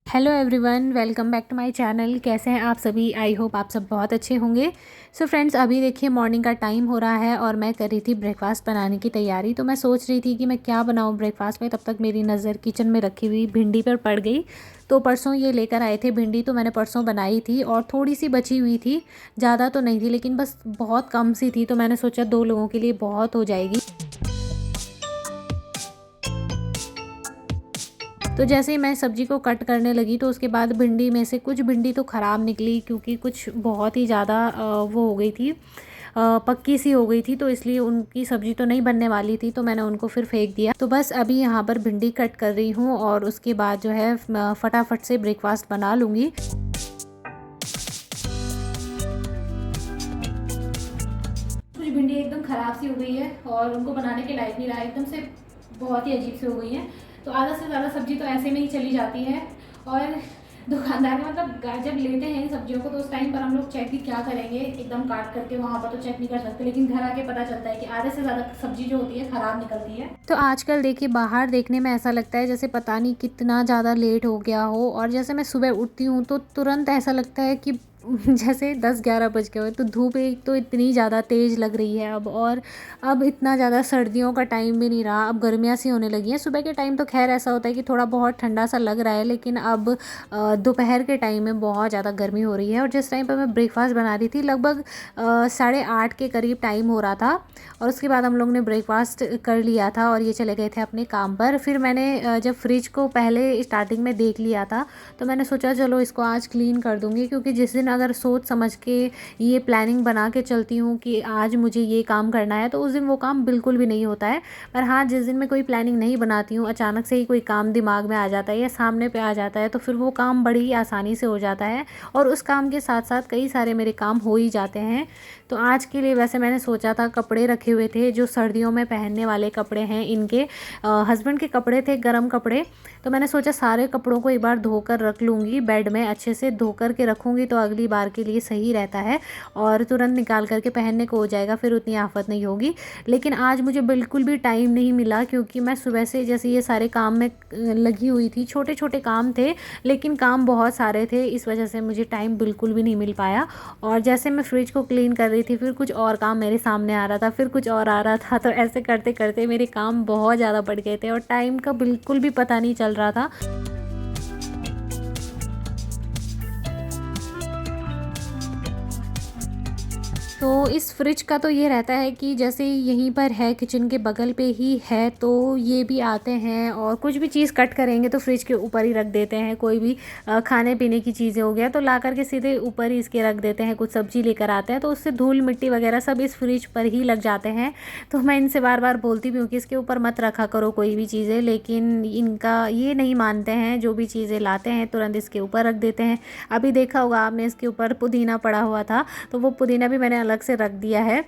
Hello everyone, welcome back to my channel. कैसे हैं आप सभी? आई होप आप सब बहुत अच्छे होंगे। सो फ्रेंड्स, अभी देखिए मॉर्निंग का टाइम हो रहा है और मैं कर रही थी ब्रेकफास्ट बनाने की तैयारी। तो मैं सोच रही थी कि मैं क्या बनाऊं ब्रेकफास्ट में, तब तक मेरी नज़र किचन में रखी हुई भिंडी पर पड़ गई। तो परसों ये लेकर आए थे भिंडी, तो मैंने परसों बनाई थी और थोड़ी सी बची हुई थी। ज़्यादा तो नहीं थी लेकिन बस बहुत कम सी थी, तो मैंने सोचा 2 लोगों के लिए बहुत हो जाएगी। तो जैसे ही मैं सब्ज़ी को कट करने लगी तो उसके बाद भिंडी में से कुछ भिंडी तो ख़राब निकली, क्योंकि कुछ बहुत ही ज़्यादा वो हो गई थी, पक्की सी हो गई थी। तो इसलिए उनकी सब्ज़ी तो नहीं बनने वाली थी, तो मैंने उनको फिर फेंक दिया। तो बस अभी यहाँ पर भिंडी कट कर रही हूँ और उसके बाद जो है फटाफट से ब्रेकफास्ट बना लूँगी। कुछ भिंडी एकदम ख़राब सी हो गई है और उनको बनाने के लायक नहीं रहा, एकदम से बहुत ही अजीब सी हो गई है। तो आधा से ज़्यादा सब्ज़ी तो ऐसे में ही चली जाती है। और दुकानदार मतलब जब लेते हैं इन सब्जियों को तो उस टाइम पर हम लोग चेक भी क्या करेंगे, एकदम काट करके वहाँ पर तो चेक नहीं कर सकते, लेकिन घर आके पता चलता है कि आधे से ज़्यादा सब्जी जो होती है ख़राब निकलती है। तो आजकल देखिए बाहर देखने में ऐसा लगता है जैसे पता नहीं कितना ज़्यादा लेट हो गया हो, और जैसे मैं सुबह उठती हूँ तो तुरंत ऐसा लगता है कि जैसे 10-11 बज गए हो। तो धूप एक तो इतनी ज़्यादा तेज़ लग रही है अब, और अब इतना ज़्यादा सर्दियों का टाइम भी नहीं रहा, अब गर्मियाँ सी होने लगी हैं। सुबह के टाइम तो खैर ऐसा होता है कि थोड़ा बहुत ठंडा सा लग रहा है, लेकिन अब दोपहर के टाइम में बहुत ज़्यादा गर्मी हो रही है। और जिस टाइम पर मैं ब्रेकफास्ट बना रही थी लगभग 8:30 के करीब टाइम हो रहा था, और उसके बाद हम लोग ने ब्रेकफास्ट कर लिया था और ये चले गए थे अपने काम पर। फिर मैंने जब फ्रिज को पहले स्टार्टिंग में देख लिया था, तो मैंने सोचा चलो इसको आज क्लीन कर दूँगी, क्योंकि जिस दिन अगर सोच समझ के ये प्लानिंग बना के चलती हूँ कि आज मुझे ये काम करना है, तो उस दिन वो काम बिल्कुल भी नहीं होता है। पर हाँ, जिस दिन मैं कोई प्लानिंग नहीं बनाती हूँ, अचानक से ही कोई काम दिमाग में आ जाता है या सामने पे आ जाता है, तो फिर वो काम बड़ी ही आसानी से हो जाता है और उस काम के साथ साथ कई सारे मेरे काम हो ही जाते हैं। तो आज के लिए वैसे मैंने सोचा था, कपड़े रखे हुए थे जो सर्दियों में पहनने वाले कपड़े हैं, इनके हस्बैंड के कपड़े थे, गर्म कपड़े। तो मैंने सोचा सारे कपड़ों को एक बार धोकर रख लूँगी, बेड में अच्छे से धो कर के रखूँगी तो अगली बार के लिए सही रहता है और तुरंत निकाल करके पहनने को हो जाएगा, फिर उतनी आफत नहीं होगी। लेकिन आज मुझे बिल्कुल भी टाइम नहीं मिला, क्योंकि मैं सुबह से जैसे ये सारे काम में लगी हुई थी। छोटे छोटे काम थे लेकिन काम बहुत सारे थे, इस वजह से मुझे टाइम बिल्कुल भी नहीं मिल पाया। और जैसे मैं फ्रिज को क्लीन कर रही थी, फिर कुछ और काम मेरे सामने आ रहा था, फिर कुछ और आ रहा था। तो ऐसे करते करते मेरे काम बहुत ज़्यादा बढ़ गए थे और टाइम का बिल्कुल भी पता नहीं चल रहा था। तो इस फ्रिज का तो ये रहता है कि जैसे यहीं पर है, किचन के बगल पे ही है, तो ये भी आते हैं और कुछ भी चीज़ कट करेंगे तो फ्रिज के ऊपर ही रख देते हैं। कोई भी खाने पीने की चीज़ें हो गया तो ला करके सीधे ऊपर ही इसके रख देते हैं। कुछ सब्ज़ी लेकर आते हैं तो उससे धूल मिट्टी वगैरह सब इस फ्रिज पर ही लग जाते हैं। तो मैं इनसे बार बार बोलती भी हूँ कि इसके ऊपर मत रखा करो कोई भी चीज़ें, लेकिन इनका ये नहीं मानते हैं। जो भी चीज़ें लाते हैं तुरंत इसके ऊपर रख देते हैं। अभी देखा होगा आपने, इसके ऊपर पुदीना पड़ा हुआ था, तो वो पुदीना भी मैंने अलग से रख दिया है।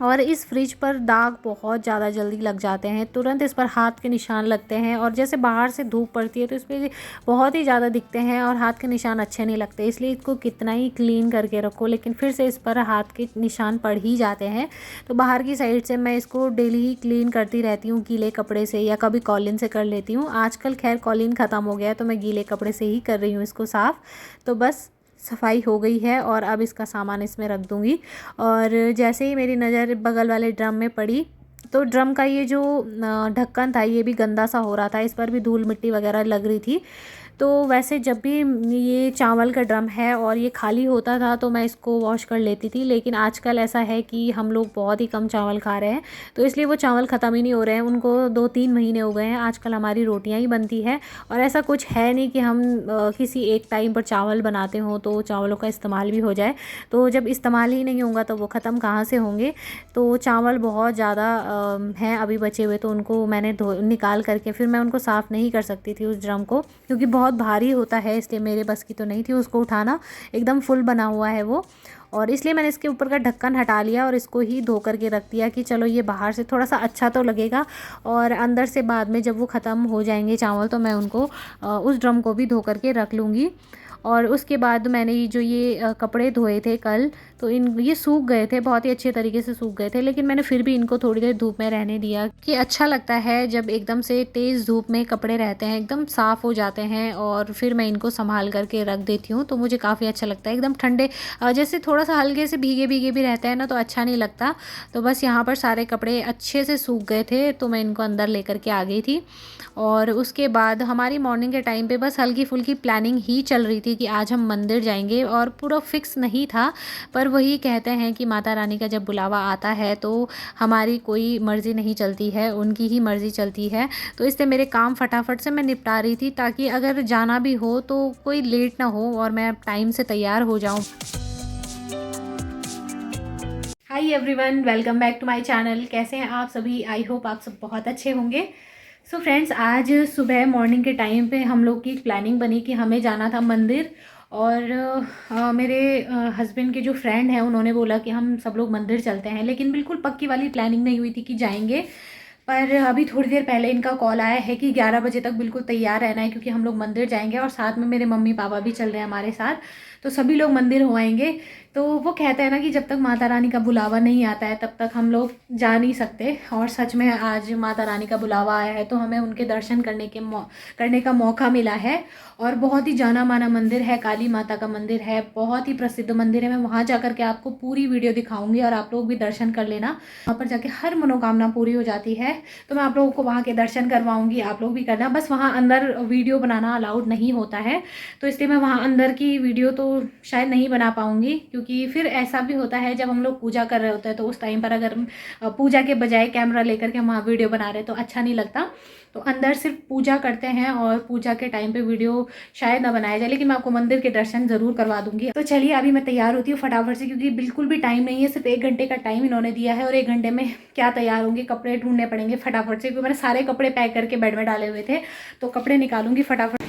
और इस फ्रिज पर दाग बहुत ज़्यादा जल्दी लग जाते हैं, तुरंत इस पर हाथ के निशान लगते हैं, और जैसे बाहर से धूप पड़ती है तो इस पर बहुत ही ज़्यादा दिखते हैं और हाथ के निशान अच्छे नहीं लगते। इसलिए इसको कितना ही क्लीन करके रखो लेकिन फिर से इस पर हाथ के निशान पड़ ही जाते हैं। तो बाहर की साइड से मैं इसको डेली ही क्लीन करती रहती हूँ, गीले कपड़े से या कभी कॉलिन से कर लेती हूँ। आजकल खैर कॉलिन ख़त्म हो गया है तो मैं गीले कपड़े से ही कर रही हूँ इसको साफ़। तो बस सफाई हो गई है और अब इसका सामान इसमें रख दूँगी। और जैसे ही मेरी नज़र बगल वाले ड्रम में पड़ी, तो ड्रम का ये जो ढक्कन था ये भी गंदा सा हो रहा था, इस पर भी धूल मिट्टी वगैरह लग रही थी। तो वैसे जब भी ये चावल का ड्रम है और ये खाली होता था तो मैं इसको वॉश कर लेती थी, लेकिन आजकल ऐसा है कि हम लोग बहुत ही कम चावल खा रहे हैं, तो इसलिए वो चावल ख़त्म ही नहीं हो रहे हैं। उनको 2-3 महीने हो गए हैं, आजकल हमारी रोटियां ही बनती है। और ऐसा कुछ है नहीं कि हम किसी एक टाइम पर चावल बनाते हों तो चावलों का इस्तेमाल भी हो जाए। तो जब इस्तेमाल ही नहीं होगा तो वो ख़त्म कहाँ से होंगे। तो चावल बहुत ज़्यादा हैं अभी बचे हुए, तो उनको मैंने निकाल करके फिर मैं उनको साफ़ नहीं कर सकती थी उस ड्रम को, क्योंकि बहुत भारी होता है, इसलिए मेरे बस की तो नहीं थी उसको उठाना। एकदम फुल बना हुआ है वो, और इसलिए मैंने इसके ऊपर का ढक्कन हटा लिया और इसको ही धो करके रख दिया कि चलो ये बाहर से थोड़ा सा अच्छा तो लगेगा, और अंदर से बाद में जब वो ख़त्म हो जाएंगे चावल तो मैं उनको उस ड्रम को भी धो करके रख लूँगी। और उसके बाद मैंने ये कपड़े धोए थे कल, तो ये सूख गए थे, बहुत ही अच्छे तरीके से सूख गए थे, लेकिन मैंने फिर भी इनको थोड़ी देर धूप में रहने दिया कि अच्छा लगता है जब एकदम से तेज़ धूप में कपड़े रहते हैं, एकदम साफ़ हो जाते हैं और फिर मैं इनको संभाल करके रख देती हूँ, तो मुझे काफ़ी अच्छा लगता है। एकदम ठंडे जैसे थोड़ा सा हल्के से भीगे भीगे भी रहते हैं ना, तो अच्छा नहीं लगता। तो बस यहाँ पर सारे कपड़े अच्छे से सूख गए थे, तो मैं इनको अंदर लेकर के आ गई थी। और उसके बाद हमारी मॉर्निंग के टाइम पे बस हल्की फुल्की प्लानिंग ही चल रही थी कि आज हम मंदिर जाएंगे, और पूरा फिक्स नहीं था, पर वही कहते हैं कि माता रानी का जब बुलावा आता है तो हमारी कोई मर्ज़ी नहीं चलती है, उनकी ही मर्ज़ी चलती है। तो इसलिए मेरे काम फटाफट से मैं निपटा रही थी, ताकि अगर जाना भी हो तो कोई लेट ना हो और मैं टाइम से तैयार हो जाऊँ। Hi everyone, welcome back to my channel. कैसे हैं आप सभी? आई होप आप सब बहुत अच्छे होंगे। सो फ्रेंड्स, आज सुबह मॉर्निंग के टाइम पे हम लोग की एक प्लानिंग बनी कि हमें जाना था मंदिर, और मेरे हस्बैंड के जो फ्रेंड हैं उन्होंने बोला कि हम सब लोग मंदिर चलते हैं, लेकिन बिल्कुल पक्की वाली प्लानिंग नहीं हुई थी कि जाएंगे। पर अभी थोड़ी देर पहले इनका कॉल आया है कि 11 बजे तक बिल्कुल तैयार रहना है, क्योंकि हम लोग मंदिर जाएंगे और साथ में मेरे मम्मी पापा भी चल रहे हैं हमारे साथ, तो सभी लोग मंदिर हो आएंगे। तो वो कहते हैं ना कि जब तक माता रानी का बुलावा नहीं आता है तब तक हम लोग जा नहीं सकते, और सच में आज माता रानी का बुलावा आया है तो हमें उनके दर्शन करने का मौका मिला है। और बहुत ही जाना माना मंदिर है, काली माता का मंदिर है, बहुत ही प्रसिद्ध मंदिर है। मैं वहाँ जा के आपको पूरी वीडियो दिखाऊंगी और आप लोग भी दर्शन कर लेना। वहाँ पर जाके हर मनोकामना पूरी हो जाती है, तो मैं आप लोगों को वहाँ के दर्शन करवाऊंगी, आप लोग भी करना। बस वहाँ अंदर वीडियो बनाना अलाउड नहीं होता है, तो इसलिए मैं वहाँ अंदर की वीडियो तो शायद नहीं बना पाऊँगी, क्योंकि फिर ऐसा भी होता है जब हम लोग पूजा कर रहे होते हैं तो उस टाइम पर अगर पूजा के बजाय कैमरा लेकर के हम वहाँ वीडियो बना रहे हैं तो अच्छा नहीं लगता। तो अंदर सिर्फ पूजा करते हैं और पूजा के टाइम पे वीडियो शायद ना बनाया जाए, लेकिन मैं आपको मंदिर के दर्शन ज़रूर करवा दूंगी। तो चलिए अभी मैं तैयार होती हूँ फटाफट से, क्योंकि बिल्कुल भी टाइम नहीं है, सिर्फ 1 घंटे का टाइम इन्होंने दिया है और 1 घंटे में क्या तैयार होंगे, कपड़े ढूंढने पड़ेंगे फटाफट से, क्योंकि मैंने सारे कपड़े पैक करके बेड में डाले हुए थे, तो कपड़े निकालूंगी फटाफट।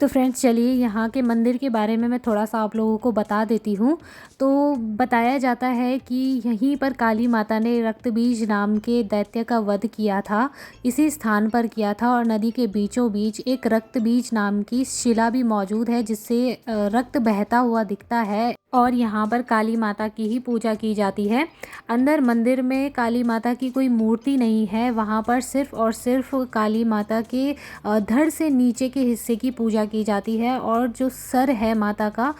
तो फ्रेंड्स, चलिए यहाँ के मंदिर के बारे में मैं थोड़ा सा आप लोगों को बता देती हूँ। तो बताया जाता है कि यहीं पर काली माता ने रक्तबीज नाम के दैत्य का वध किया था, इसी स्थान पर किया था। और नदी के बीचों बीच एक रक्तबीज नाम की शिला भी मौजूद है, जिससे रक्त बहता हुआ दिखता है, और यहाँ पर काली माता की ही पूजा की जाती है। अंदर मंदिर में काली माता की कोई मूर्ति नहीं है, वहाँ पर सिर्फ़ और सिर्फ काली माता के धड़ से नीचे के हिस्से की पूजा की जाती है। और जो सर है माता का,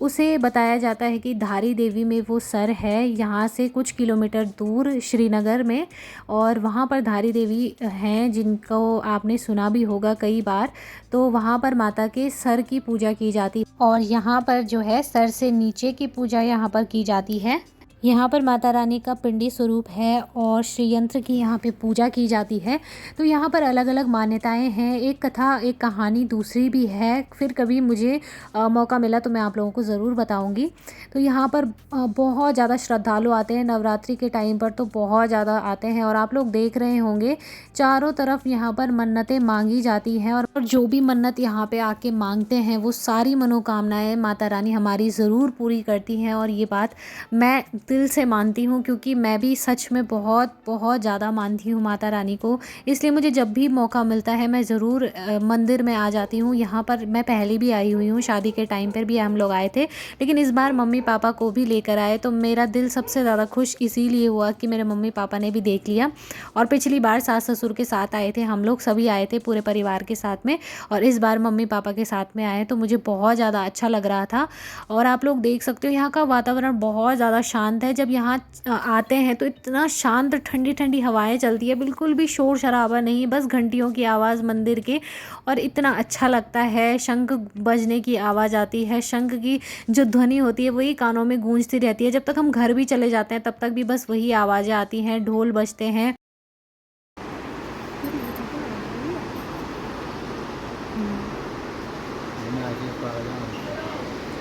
उसे बताया जाता है कि धारी देवी में वो सर है, यहाँ से कुछ किलोमीटर दूर श्रीनगर में। और वहाँ पर धारी देवी हैं जिनको आपने सुना भी होगा कई बार, तो वहाँ पर माता के सर की पूजा की जाती है, और यहाँ पर जो है सर से नीचे की पूजा यहाँ पर की जाती है। यहाँ पर माता रानी का पिंडी स्वरूप है और श्री यंत्र की यहाँ पे पूजा की जाती है। तो यहाँ पर अलग अलग मान्यताएं हैं, एक कथा एक कहानी दूसरी भी है। फिर कभी मुझे मौका मिला तो मैं आप लोगों को ज़रूर बताऊंगी। तो यहाँ पर बहुत ज़्यादा श्रद्धालु आते हैं, नवरात्रि के टाइम पर तो बहुत ज़्यादा आते हैं, और आप लोग देख रहे होंगे चारों तरफ यहाँ पर मन्नतें मांगी जाती हैं, और जो भी मन्नत यहाँ पे आके मांगते हैं वो सारी मनोकामनाएँ माता रानी हमारी ज़रूर पूरी करती हैं। और ये बात मैं दिल से मानती हूँ, क्योंकि मैं भी सच में बहुत बहुत ज़्यादा मानती हूँ माता रानी को। इसलिए मुझे जब भी मौका मिलता है मैं ज़रूर मंदिर में आ जाती हूँ। यहाँ पर मैं पहले भी आई हुई हूँ, शादी के टाइम पर भी हम लोग आए थे, लेकिन इस बार मम्मी पापा को भी लेकर आए, तो मेरा दिल सबसे ज़्यादा खुश इसीलिए हुआ कि मेरे मम्मी पापा ने भी देख लिया। और पिछली बार सास ससुर के साथ आए थे, हम लोग सभी आए थे पूरे परिवार के साथ में, और इस बार मम्मी पापा के साथ में आए, तो मुझे बहुत ज़्यादा अच्छा लग रहा था। और आप लोग देख सकते हो यहाँ का वातावरण बहुत ज़्यादा शांत शांत है। जब यहाँ आते हैं तो इतना शांत ठंडी ठंडी हवाएं चलती है, बिल्कुल भी शोर शराबा नहीं, बस घंटियों की आवाज़ मंदिर के, और इतना अच्छा लगता है। शंख बजने की आवाज़ आती है, शंख की जो ध्वनि होती है वही कानों में गूंजती रहती है। जब तक हम घर भी चले जाते हैं तब तक भी बस वही आवाज़ें आती हैं, ढोल बजते हैं।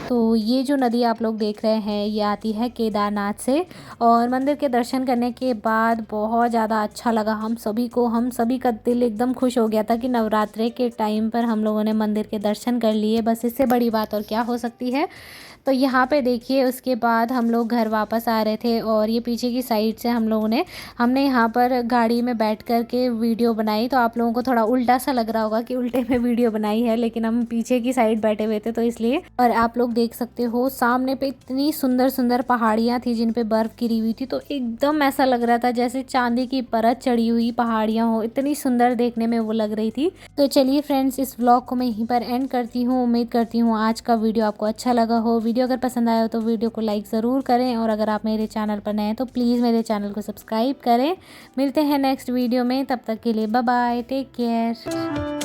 तो ये जो नदी आप लोग देख रहे हैं ये आती है केदारनाथ से, और मंदिर के दर्शन करने के बाद बहुत ज़्यादा अच्छा लगा हम सभी को। हम सभी का दिल एकदम खुश हो गया था कि नवरात्रे के टाइम पर हम लोगों ने मंदिर के दर्शन कर लिए, बस इससे बड़ी बात और क्या हो सकती है। तो यहाँ पे देखिए उसके बाद हम लोग घर वापस आ रहे थे, और ये पीछे की साइड से हमने यहाँ पर गाड़ी में बैठ कर के वीडियो बनाई। तो आप लोगों को थोड़ा उल्टा सा लग रहा होगा कि उल्टे में वीडियो बनाई है, लेकिन हम पीछे की साइड बैठे हुए थे तो इसलिए। और आप लोग देख सकते हो सामने पे इतनी सुंदर सुंदर पहाड़ियाँ थी जिन पे बर्फ़ गिरी हुई थी, तो एकदम ऐसा लग रहा था जैसे चांदी की परत चढ़ी हुई पहाड़ियाँ हो, इतनी सुंदर देखने में वो लग रही थी। तो चलिए फ्रेंड्स, इस व्लॉग को मैं यहीं पर एंड करती हूँ। उम्मीद करती हूँ आज का वीडियो आपको अच्छा लगा हो। वीडियो अगर पसंद आया हो तो वीडियो को लाइक ज़रूर करें, और अगर आप मेरे चैनल पर नए हैं तो प्लीज़ मेरे चैनल को सब्सक्राइब करें। मिलते हैं नेक्स्ट वीडियो में, तब तक के लिए बाय बाय, टेक केयर।